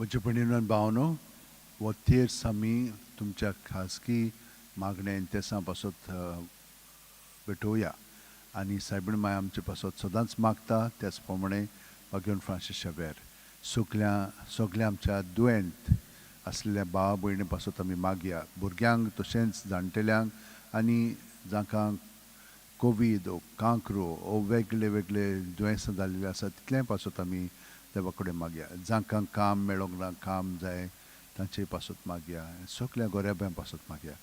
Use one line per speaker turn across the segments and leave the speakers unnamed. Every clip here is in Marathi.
म्हजे भयणीनो आनी भावनो हो तेर्स आमी तुमच्या खासगी मागण्या इंतेसां पासत भेटोवया आनी सायबीण माय आमचे पासत सदांच मागता त्याच प्रमाणे वागेवन फ्रांसीस शेवेर सगल्या आमच्या दुयेंत असलेल्या भावा भयणी पासत आमी मागया भुरग्यांक तशेंच जाणटेल्यांक आनी जांकां कोवीड ओ कांकरो ओ वेगळे वेगळे दुयेंसां जाल्लीं आसा तितल्याय पासत आमी देवा कडेन मागया जांकां काम मेळोंक ना काम जाय तांचे पासत मागया सगल्या गोऱ्याब्यां पासत मागया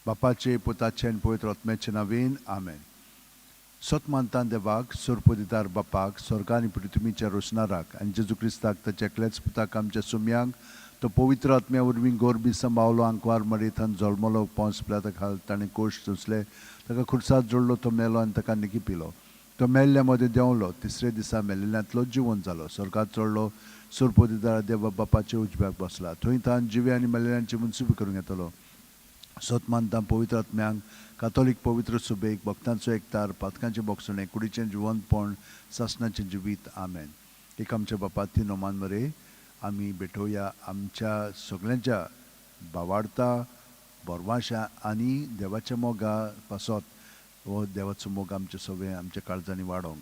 बापाचे पुताचे आनी पवित्र आत्म्याचे नांवेन आमेन. सत मानता देवाक सोरपोदिदार बापाक स्वर्गा आनी पृथ्वीच्या रोसणाराक आनी जेजू क्रिस्ताक ताच्या एकल्याच पुताक आमच्या सुम्यांक तो पवित्र आत्म्या वरवीं गोरबी सांबावलो आंकवार मरयथान जल्मलो पोंस पिलाता खाल ताणें कोश सोंसले ताका खुर्सात जोडलो तो मेलो आनी ताका निकी पिलो तो मेल्ल्या मदें देंवलो तिसरे दिसा मेल्लेल्यांतलो जिवन जालो स्वर्गात चडलो सोरपोदिदार देवा बापाचे उजव्याक बसला थंय तान जिवे आनी मेल्लेल्यांची मुनसुबी करूंक येतलो. सत मानता पवित्र आत्म्यांक कातोलीक पवित्र सुबेक भक्तांचो एकतार पातकांचे बोगसणे कुडीचें जिवंतपण सासणाचें जिवीत आमेन. एक आमच्या बापा ती नोमान मरे आमी भेटोवया आमच्या सगळ्यांच्या भावार्था बोरवाशा आनी देवाच्या मोगा पासत हो देवाचो मोग आमचे सगळे आमच्या काळजांनी वाडोवंक.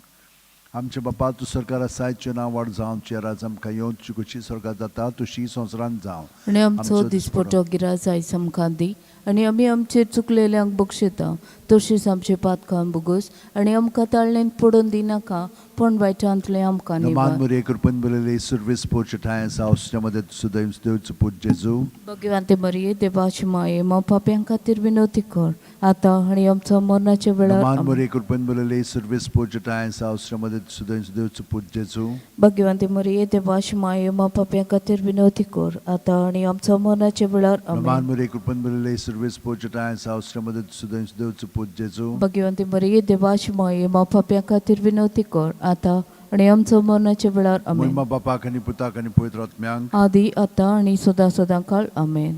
आमचे बापा तूं सरकारा सायचें नांव व्हड जावं तुजें राज आमकां येवची कशी स्वर्गांत जाता तशी संवसारांत जावं
आनी आमचो दिसपटो गिराज आयज आमकां दी आनी आमी आमचेर चुकलेल्यांक बक्षिता तशीच आमचे पातकां बुगोस आनी आमकां ताळणेन पडोवन दिनाका पण वायटांतले आमकां
मान मुरे कृपन बरले सर्विस पोचटाय सावस्यामध्ये सुदैव देवचो पूज जेजू
भगवंते मरिये देवाची माये मा पाप्यां खातीर विनवती कर आतां आनी आमच्या मरणाच्या वेळार
मान मुरे कृपन बरले सर्विस पोचटाय सावस्यामध्ये सुदैव देवचो पूज जेजू
भगवंते मरिये देवाची माये मा पाप्यां खातीर विनवती कर आतां आनी आमच्या मरणाच्या वेळार
मान मुरे कृपन बरले सर्विस पोचटाय सावस्यामध्ये सुदैव देवचो पूज जेजू
भगवंते मरिये देवाची माये मा पाप्यां खातीर विनवती कर आतां आनी आमच्या मरणाच्या वेळार आमेन.
महिमा बापाक आनी पुताक आनी पवित्र आत्म्यांक
आदी आतां आनी सदां सदांकाळ आमेन.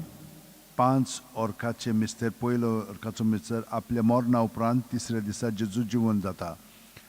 5 ऑर्काचे मिस्तर पयलो ऑर्काचो मिस्तर आपल्या मरणा उपरांत तिसऱ्या दिसा जेजू जिवन जाता.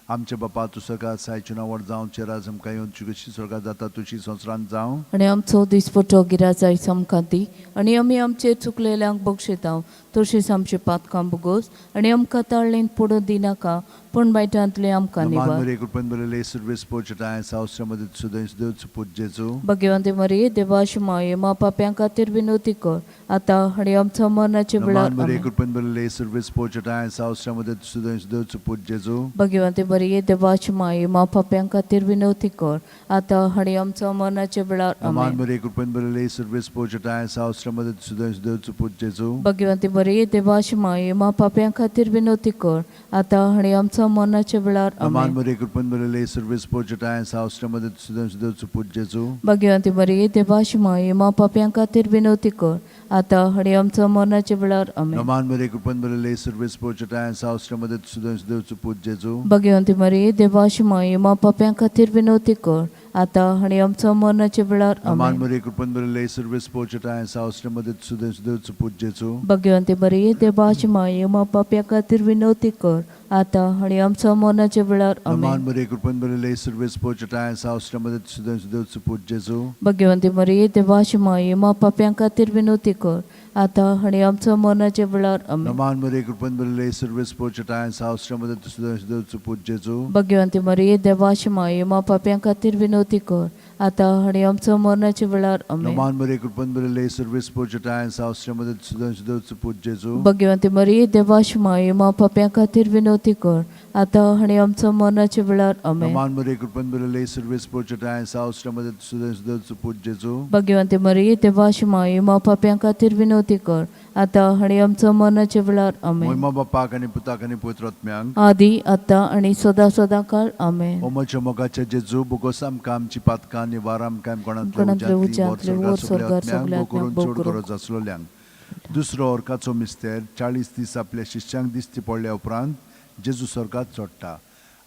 आमचे बापा तूं सगळ्यात सायचें नांव व्हड जावं चेर आज आमकां येवची कशी स्वर्गांत जाता तुशी संवसारांत जावं
आनी आमचो दिसपटो गिराज आयज आमकां दी आनी आमी आमचेर चुकलेल्यांक बक्षिता तशीच आमचे पातकां बुगोस आनी आमकां ताळणेन पडोवन दिनाका पण वायटांतले आमकां निवार.
मरे कृपन बरले सर्विस पोचटाय सावस्यामध्ये सुदैव देवचो पूज जेजू
भगवंते मरिये देवाची माये मा पाप्यां खातीर विनवती कर आतां आनी आमच्या मरणाच्या वेळार
मरे कृपन बरले सर्विस पोचटाय सावस्यामध्ये सुदैव देवचो पूज जेजू
भगवंते मरिये देवाची माये मा पाप्यां खातीर विनवती कर आतां आनी आमच्या मरणाच्या वेळार
मरे कृपन बरले सर्विस पोचटाय सावस्यामध्ये सुदैव देवचो पूज जेजू
भगवंते मरिये देवाची माये मा पाप्यां खातीर विनवती कर आतां आनी आमच्या मरणाच्या वेळार
मरे कृपन बरले सर्विस पोचटाय सावस्यामध्ये सुदैव देवचो पूज जेजू
भगवंते मरिये देवाची माये मा पाप्यां खातीर विनवती कर आतां आनी आमच्या मरणाच्या वेळार
मरे कृपन बरले सर्विस पोचटाय सावस्यामध्ये सुदैव देवचो पूज जेजू
भगवंते मरिये देवाची माये मा पाप्यां खातीर विनवती कर आतां आनी आमच्या मरणाच्या वेळार
मरे कृपन बरले सर्विस पोचटाय सावस्यामध्ये सुदैव देवचो पूज जेजू
भगवंते मरिये देवाची माये मा पाप्यां खातीर विनवती कर आतां आनी आमच्या मरणाच्या वेळार
मरे कृपन बरले सर्विस पोचटाय सावस्यामध्ये सुदैव देवचो पूज जेजू
भगवंते मरिये देवाची माये मा पाप्यां खातीर विनवती कर आतां आनी आमच्या मरणाच्या वेळार
मरे कृपन बरले सर्विस पोचटाय सावस्यामध्ये सुदैव देवचो पूज जेजू
भगवंते मरिये देवाची माये मा पाप्यां खातीर विनवती कर आतां आनी आमच्या मरणाच्या वेळार
मरे कृपन बरले सर्विस पोचटाय सावस्यामध्ये सुदैव देवचो पूज जेजू
भगवंते मरिये देवाची माये मा पाप्यां खातीर विनवती कर आतां आनी आमच्या मरणाच्या वेळार
मरे कृपन बरले सर्विस पोचटाय सावस्यामध्ये सुदैव देवचो पूज जेजू
भगवंते मरिये देवाची माये मा पाप्यां खातीर विनवती कर आतां आनी आमच्या मरणाच्या वेळार
महिमा बापाक आनी पुताक आनी पवित्र आत्म्यांक
आदी आतां आनी सदां सदांकाळ आमेन.
ओ म्हज्या मोगाचे जेजू बोगोस आमकां आमची पातकां निवार आमकां
कोणांतले उज्यांतले वर स्वर्गार सगळ्यांक
चड गरज आसलोल्यांक. दुसरो ऑर्काचो मिस्तेर 40 दीस आपल्या शिश्यांक दिसती पडल्या उपरांत जेजू स्वर्गात चडटा.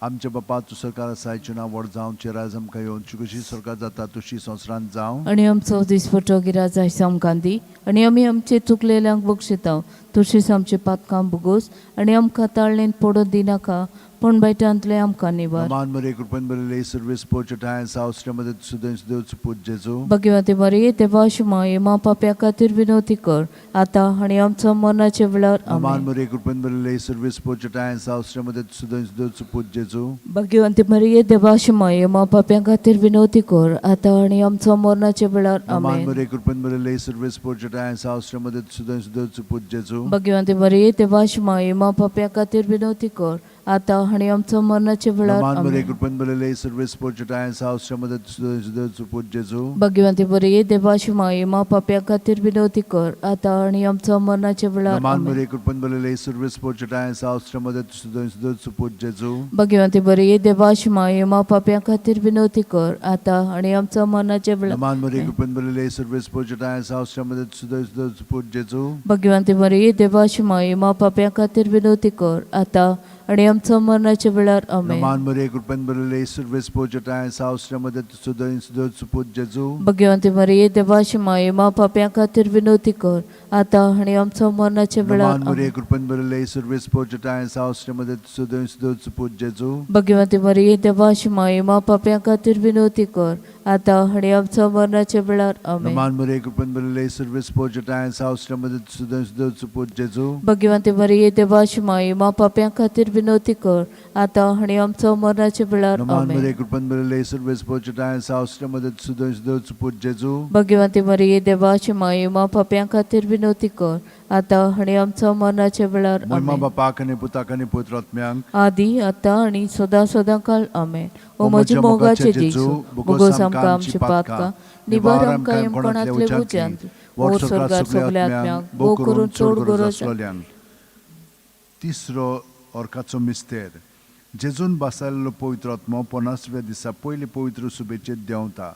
आमचे बापा तूं सरकार सायचें नांव व्हड जावं चेर आज आमकां येवची कशी स्वर्गात जाता तशी संवसारांत जावं
आनी आमचो दिसपटो गिराज आयज आमकां दी आनी आमी आमचे चुकलेल्यांक बक्षिता तशींच आमची पातकां बुगोस आनी आमकां ताळणेन पडून दिनाका पण बायटांतले आमकां निवार.
Aman Maria Kurban Balile Service Porchata and South Stramada Sudan Sudan Put Jesu.
Bhagwati मरिये देवाशिमा येमा पाप्या खातीर विनवती कर आता आनी आमच्या मरणाचे वेळार
Aman
amen.
Maria Kurban Balile Service Porchata and South Stramada Sudan Sudan Put Jesu.
Bhagwati मरिये देवाशिमा येमा पाप्या खातीर विनवती कर आता आनी आमच्या मरणाचे वेळार
Aman
amen.
Maria Kurban Balile Service Porchata and South Stramada Sudan Sudan Put Jesu.
Bhagwati मरिये देवाशिमा येमा पाप्या खातीर विनवती कर आता आनी आमच्या मरणाचे वेळार
Aman Maria
amen.
Kurban Balile Service Porchata and South Stramada Sudan Sudan Put Jesu.
Bhagwati मरिये देवाशिमा येमा पाप्या खातीर विनवती कर आता आनी आमच्या मरणाचे वेळार
Aman
amen.
Maria Kurban Balile Service Porchata and South Stramada Sudan Sudan Put Jesu.
Bhagwati मरिये देवाशिमा येमा पाप्या खातीर विनवती कर आता आनी आमच्या मरणाचे वेळार
Aman Maria Kurban Balile Service Porchata and South Stramada Sudan Sudan Put Jesu.
Bhagwati मरिये देवाशिमा येमा पाप्या खातीर विनवती कर आता आनी आमच्या मरणाचे वेळार आमेन.
Aman Maria Kurban Balile Service Porchata and South Stramada Sudan Sudan Put Jesu.
Bhagwati मरिये देवाशिमा येमा पाप्या खातीर विनवती कर आता आनी आमच्या मरणाचे वेळार
Aman Maria
amen.
Kurban Balile Service Porchata and South Stramada Sudan Sudan Put Jesu.
Bhagwati मरिये देवाशिमा येमा पाप्या खातीर विनवती कर आता आनी आमच्या मरणाचे वेळार आमेन.
Aman Maria Kurban Balile Service Porchata and South Stramada Sudan Sudan Put Jesu.
Bhagwati मरिये देवाशिमा येमा पाप्या खातीर विनवती कर आता आनी आमच्या मरणाचे वेळार
Aman
amen.
Maria Kurban Balile Service Porchata and South Stramada Sudan Sudan Put Jesu.
Bhagwati मरिये देवाशिमा येमा पाप्या खातीर विनवती कर आता आनी आमच्या मरणाचे वेळार
Moima
amen.
Bapak and Putak and Putratmyang.
आदी आता आनी सदा काळ आमेन. ओ म्हजी मोगाचे जेजू बुगोस आमकां आमची पातकां निबार आमकां येमपणांतले उज्यांत ओ स्वर्गार सगल्या आत्म्यांक भोव करून चड गरज
तिसरो orkaचो मिस्तेर जेजून बसयल्लो पवित्र आत्मो 50व्या दिसा पयली पवित्र सुबेचेर देंवता.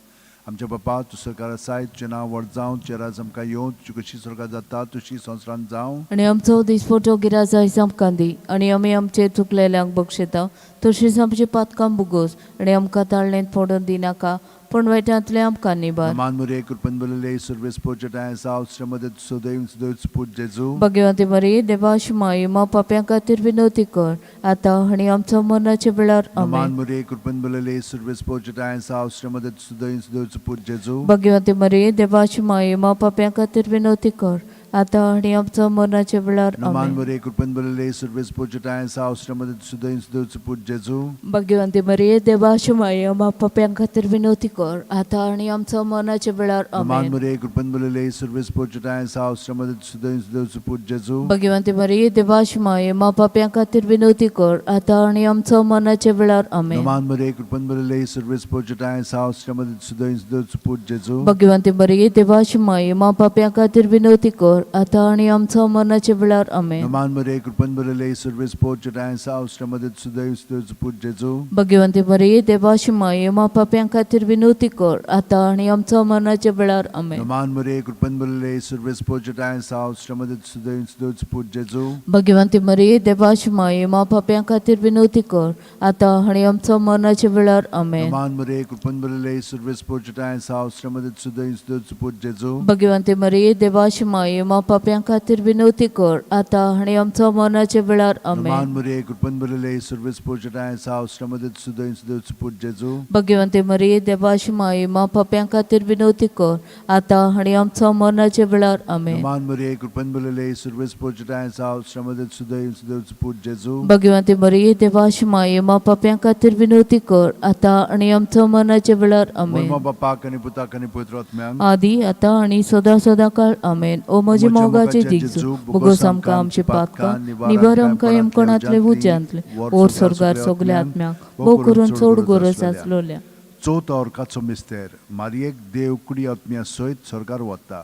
आमच्या बापा तूं सरकार आसाय तुजें नांव व्हड जावं तुजें राज आमकां येवं तुजी कशी स्वर्गांत जाता तशी संवसारांत जावं.
आनी आमचो दिसपटो गिराज आयज आमकां दी आनी आमी आमचे चुकलेल्यांक बक्षिता तशींच आमची पातकां बुगोस आनी आमकां ताळणेंत पडून दिनाका पण वायटांतले आमकां निबार.
Aman Maria Kurban Balile Service Porchata and South Stramada Sudan Sudan Put Jesu.
Bhagwati मरिये देवाशिमा येमा पाप्या खातीर विनवती कर आता आनी आमच्या मरणाचे वेळार
Aman
amen.
Maria Kurban Balile Service Porchata and South Stramada Sudan Sudan Put Jesu.
Bhagwati मरिये देवाशिमा येमा पाप्या खातीर विनवती कर आता आनी आमच्या मरणाचे वेळार
Aman
amen.
Maria Kurban Balile Service Porchata and South Stramada Sudan Sudan Put Jesu.
Bhagwati मरिये देवाशिमा येमा पाप्या खातीर विनवती कर आता आनी आमच्या मरणाचे वेळार
Aman
amen.
Maria Kurban Balile Service Porchata and South Stramada Sudan Sudan Put Jesu.
Bhagwati मरिये देवाशिमा येमा पाप्या खातीर विनवती कर आता आनी आमच्या मरणाचे वेळार आमेन.
Aman Maria Kurban Balile Service Porchata and South Stramada Sudan Sudan Put Jesu.
Bhagwati मरिये देवाशिमा येमा पाप्या खातीर विनवती कर आता आनी आमच्या मरणाचे वेळार आमेन.
Aman Maria Kurban Balile Service Porchata and South Stramada Sudan Sudan Put Jesu.
Bhagwati मरिये देवाशिमा येमा पाप्या खातीर विनवती कर आता आनी आमच्या मरणाचे वेळार आमेन.
Aman Maria Kurban Balile Service Porchata and South Stramada Sudan Sudan Put Jesu.
Bhagwati मरिये देवाशिमा येमा पाप्या खातीर विनवती कर आता आनी आमच्या मरणाचे वेळार आमेन.
Aman Maria Kurban Balile Service Porchata and South Stramada Sudan Sudan Put Jesu.
Bhagwati मरिये देवाशिमा येमा पाप्या खातीर विनवती कर आता आनी आमच्या मरणाचे वेळार आमेन.
Aman Maria Kurban Balile Service Porchata and South Stramada Sudan Sudan Put Jesu.
Bhagwati मरिये देवाशिमा येमा पाप्या खातीर विनवती कर आता आनी आमच्या मरणाचे वेळार आमेन.
Aman Maria Kurban Balile Service Porchata and South Stramada Sudan Sudan Put Jesu.
Bhagwati मरिये देवाशिमा येमा पाप्या खातीर विनवती कर आता आनी आमच्या मरणाचे वेळार आमेन.
Moima Bapak and Putak and Putratmyang.
आदी आता आनी सदा काळ आमेन. ओ म्हजी मोगाचे जेजू बुगोस आमकां आमची पातकां निबार आमकां येमपणांतले उज्यांतले ओर स्वर्गार सगल्या आत्म्यांक भोव करून चड गरज आसलोल्या.
चवथो orkaचो मिस्तेर मारयेक देव कुडी आत्म्या सयत स्वर्गार वता.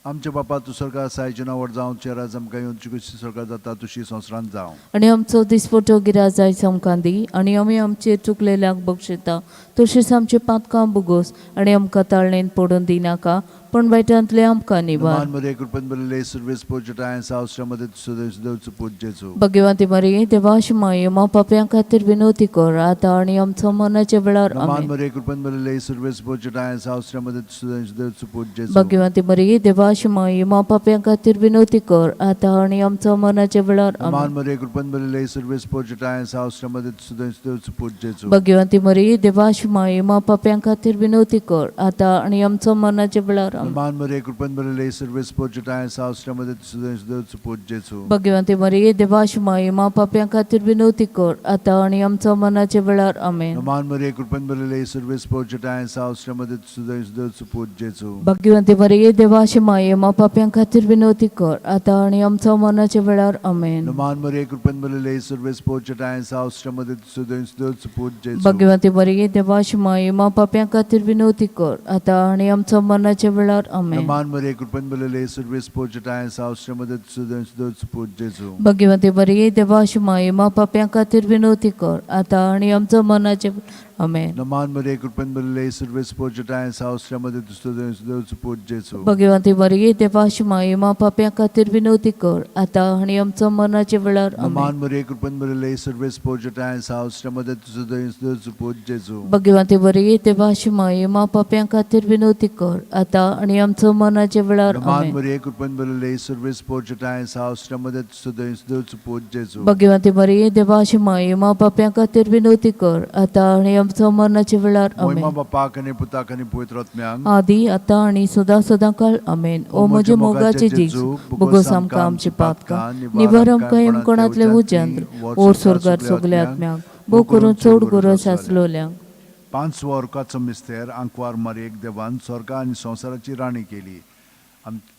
आमचे बापा तूं स्वर्गार आसायचें नांव व्हड जावं तुजें राज आमकां येवन तुजी कशी स्वर्गार जाता तशी संवसारांत जावं.
आनी आमचो दिसपटो गिराज आयज आमकां दी आनी आमी आमचेर चुकलेल्यांक बक्षिता तशींच आमची पातकां बुगोस आनी आमकां ताळणेन पडून दिनाका पण वायटांतले आमकां निवार.
नमान मरे कृपन बरले सर्वेस पोचटाय सावश्रमध्ये सुदेव पूजेचो.
भगवंती मरी देवाशी माये मा पाप्यां खातीर विनवती कर आता आणि आमच्या मनाच्या वेळार
नमान
आमेन.
मरे कृपन बरले सर्वेस पोचटाय सावश्रमध्ये सुदेव पूजेचो.
भगवंती मरी देवाशी माये मा पाप्यां खातीर विनवती कर आता आणि आमच्या मनाच्या वेळार
नमान
आमेन.
मरे कृपन बरले सर्वेस पोचटाय सावश्रमध्ये सुदेव पूजेचो.
भगवंती मरी देवाशी माये मा पाप्यां खातीर विनवती कर आता आणि आमच्या मनाच्या वेळार आमेन.
नमान मरे कृपन बरले सर्वेस पोचटाय सावश्रमध्ये सुदेव पूजेचो.
भगवंती मरी देवाशी माये मा पाप्यां खातीर विनवती कर आता आणि आमच्या मनाच्या वेळार आमेन.
नमान मरे कृपन बरले सर्वेस पोचटाय सावश्रमध्ये सुदेव पूजेचो.
भगवंती मरी देवाशी माये मा पाप्यां खातीर विनवती कर आता आणि आमच्या मनाच्या वेळार आमेन.
नमान मरे कृपन बरले सर्वेस पोचटाय सावश्रमध्ये सुदेव पूजेचो.
भगवंती मरी देवाशी माये मा पाप्यां खातीर विनवती कर आता आणि आमच्या मनाच्या वेळार आमेन.
नमान मरे कृपन बरले सर्वेस पोचटाय सावश्रमध्ये सुदेव पूजेचो.
भगवंती मरी देवाशी माये मा पाप्यां खातीर विनवती कर आता आणि आमच्या मनाच्या आमेन.
नमान मरे कृपन बरले सर्वेस पोचटाय सावश्रमध्ये सुदेव पूजेचो.
भगवंती मरी देवाशी माये मा पाप्यां खातीर विनवती कर आता आणि आमच्या मनाच्या वेळार आमेन.
नमान मरे कृपन बरले सर्वेस पोचटाय सावश्रमध्ये सुदेव पूजेचो.
भगवंती मरी देवाशी माये मा पाप्यां खातीर विनवती कर आता आणि आमच्या मनाच्या वेळार
नमान
आमेन.
मरे कृपन बरले सर्वेस पोचटाय सावश्रमध्ये सुदेव पूजेचो.
भगवंती मरी देवाशी माये मा पाप्यां खातीर विनवती कर आता आणि आमच्या मनाच्या वेळार
महिमा
आमेन.
बापाक आणि पुताक आणि पवित्र आत्म्यांक
आदी आता आणि सदा काळ आमेन. ओ म्हजे मोगाचे जेजू बोगोस आमकां आमची पातकां निवार आमकां येमकोणांतले उज्यांत ओर स्वर्गार सगल्या आत्म्यांक भोव करून चड गरज आसलोल्यांक.
5 वर्गाचो मिस्तेर आंकवार मारयेक देवान स्वर्ग आनी संवसाराची राणी केली.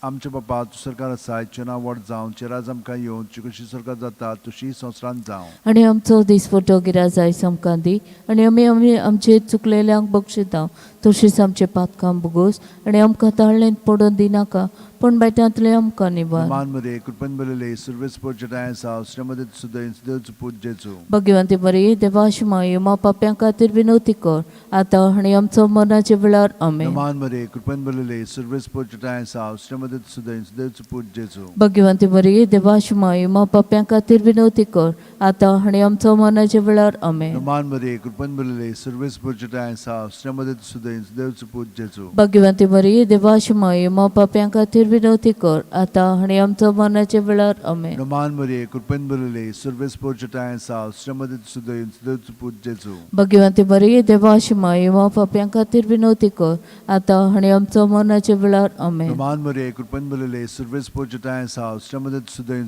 आमचे बापा तूं सरकार आसा चेना व्हड जावं चिराज आमकां येवं ची कशी स्वर्गात जाता तशी संवसारांत जावं.
आणि आमचो दिसपटो गिराय जाय आमकां दी आणि आमी आमचे चुकलेल्यांक बक्षिता तशीच आमचे पातकां बुगोस आणि आमकां ताळ्ळेंत पडोवन दिनाका पण बायटांतले आमकां निवार.
नमान मरे कृपन बरले सर्वेस पोचटाय सावश्रमध्ये सुदेव पूजेचो.
भगवंती मरी देवाशी माये मा पाप्यां खातीर विनवती कर आता आणि आमच्या मनाच्या वेळार आमेन.
नमान मरे कृपन बरले सर्वेस पोचटाय सावश्रमध्ये सुदेव पूजेचो.
भगवंती मरी देवाशी माये मा पाप्यां खातीर विनवती कर आता आणि आमच्या मनाच्या वेळार आमेन.
नमान मरे कृपन बरले सर्वेस पोचटाय सावश्रमध्ये सुदेव पूजेचो.
भगवंती मरी देवाशी माये मा पाप्यां खातीर विनवती कर आता आणि आमच्या मनाच्या वेळार आमेन.
नमान मरे कृपन बरले सर्वेस पोचटाय सावश्रमध्ये सुदेव पूजेचो.
भगवंती मरी देवाशी माये मा पाप्यां खातीर विनवती कर आता आणि आमच्या मनाच्या वेळार आमेन.
नमान मरे कृपन बरले सर्वेस पोचटाय सावश्रमध्ये सुदेव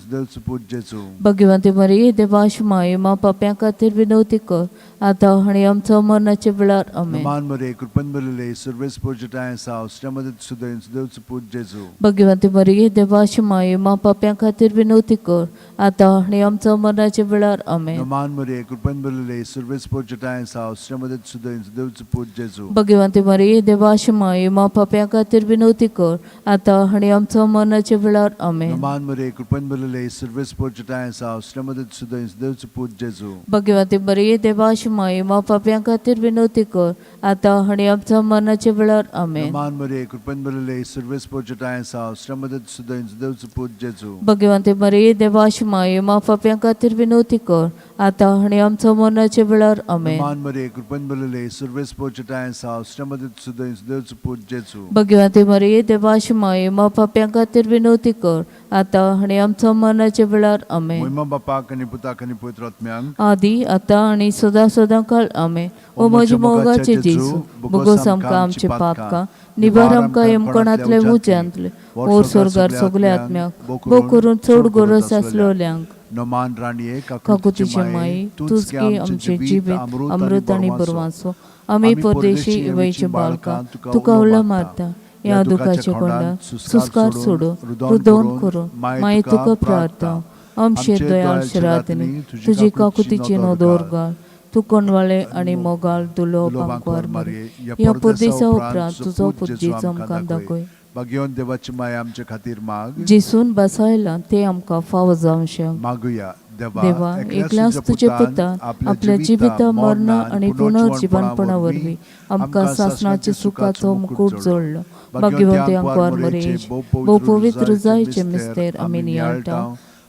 पूजेचो.
भगवंती मरी देवाशी माये मा पाप्यां खातीर विनवती कर आता आणि आमच्या मनाच्या वेळार आमेन.
नमान मरे कृपन बरले सर्वेस पोचटाय सावश्रमध्ये सुदेव पूजेचो.
भगवंती मरी देवाशी माये मा पाप्यां खातीर विनवती कर आता आणि आमच्या मनाच्या वेळार आमेन.
नमान मरे कृपन बरले सर्वेस पोचटाय सावश्रमध्ये सुदेव पूजेचो.
भगवंती मरी देवाशी माये मा पाप्यां खातीर विनवती कर आता आणि आमच्या मनाच्या वेळार आमेन.
नमान मरे कृपन बरले सर्वेस पोचटाय सावश्रमध्ये सुदेव पूजेचो.
भगवंती मरी देवाशी माये मा पाप्यां खातीर विनवती कर आता आणि आमच्या मनाच्या वेळार आमेन.
नमान मरे कृपन बरले सर्वेस पोचटाय सावश्रमध्ये सुदेव पूजेचो.
भगवंती मरी देवाशी माये मा पाप्यां खातीर विनवती कर आता आणि आमच्या मनाच्या वेळार आमेन.
नमान मरे कृपन बरले सर्वेस पोचटाय सावश्रमध्ये सुदेव पूजेचो.
भगवंती मरी देवाशी माये मा पाप्यां खातीर विनवती कर आता आणि आमच्या मनाच्या वेळार आमेन.
महिमा बापाक आणि पुताक आणि पवित्र आत्म्यांक
आदी आता आणि सदा काळ आमेन. ओ म्हजे मोगाचे जेजू बोगोस आमकां आमची पातकां निवार आमकां येमकोणांतले उज्यांतले ओर स्वर्गार सगल्या आत्म्यांक भोव करून चड गरज आसलोल्यांक.
नमान राणीये
काकुतीची माई तूच की आमचे जिवीत अमृत आणि बरवांचो आमी परदेशी इवयची बाळकां तुका उला मारता या दुखाचे कोंडात सुस्कार सोडो रुदोन करून माई तुका प्रार्थना. आमचे दयाळ शिरातनी तुजी काकुतीची नदोर घाल तू कोणवाळे आणि मोगाळ दुलो पांकवार मारे या परदेसा उपरांत तुजो पुज्जीचो आमकां दाखय.
भगवंत देवाची माय आमचे खातीर माग.
जिसून बसायला ते आमकां फावो जावं शें.
मागुया.
देवा एकल्याच तुझे पुतान आपल्या जिविता मरणा आणि पुनर्जीवनपणा वरवीं आमकां सासणाचे सुखाचो मुकुट जोडलो भाग्यवंत आंकवार मरेज भोव पवित्र जायचे मिस्तेर आमी नियाळटा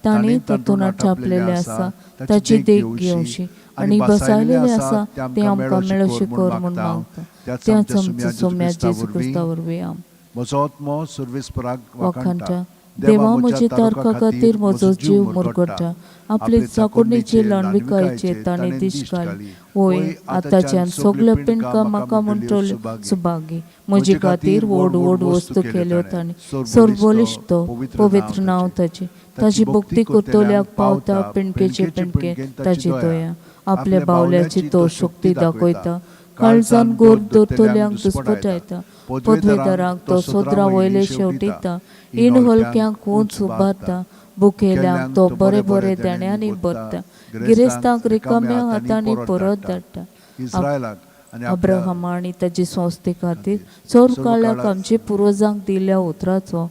तांणी तातूंत छापलेले आसा ताची देख घेवशी आणि बसायलेले आसा ते आमकां मेळशी कर म्हूण मागता त्याच आमचो सोम्या जेजू क्रिस्ता वरवीं
म्हजो आत्मो सर्वेस्पराक
वाखाणटा देवा म्हजे तारखा खातीर म्हजो जीव मुरगडटा आपले चाकुडणीचे लांडविकायचे ताणे दिश घाली वय आताच्यान सगळे पिणकां म्हाका म्हणटले सुभागी म्हजे खातीर व्हड व्हड वस्तू केल्यो ताणी सर्वबलिश्ट पवित्र नांव ताचे ताची भक्ती करतल्याक पावता पिणकेचे पिणके ताची दया आपल्या बावल्याची तो शक्ती दाखयता काळजान गोर दोतोल्यांक दुस्पटायता पदवेदारांक तो सोदरा वयले शेवटिता इन हलक्यांक उंच उबारता बुकेल्यांक तो बरे बरे देण्यांनी भरता गिरेस्तांक रिकाम्या हातांनी परत धाडटा
इस्रायलाक आनी
अब्राहम आनी ताचे संस्थे खातीर चोर काळाक आमचे पुर्वजांक दिल्ल्या उतराचो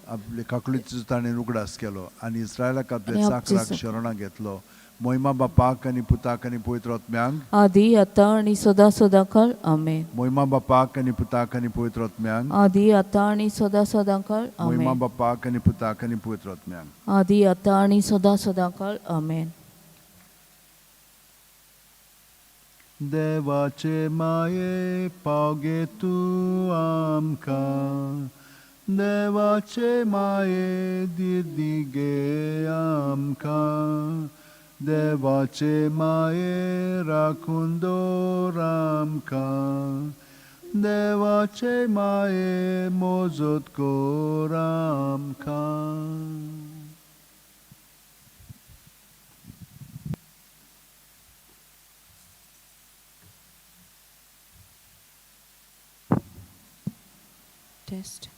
आपले काकुळीचो ताणें उगडास केलो आनी इस्रायलाक आपले
आनी
चाकराक शरणां घेतलो मोहिमा बापाक आनी पुताक आनी पवित्र आत्म्यांक
आदी आतां आनी सदां सदांकाळ आमेन
मोहिमा बापाक आनी पुताक आनी पवित्र आत्म्यांक
आदी आतां आनी सदां सदांकाळ
मोहिमा
आमेन
बापाक आनी पुताक आनी पवित्र आत्म्यांक
आदी आतां आनी सदां सदांकाळ आमेन
देवाचे माये पावगे तूं आमकां देवाचे माये दिगे आमकां देवाचे माये राखून दवर आमकां देवाचे माये मोजत कर आमकां
टेस्ट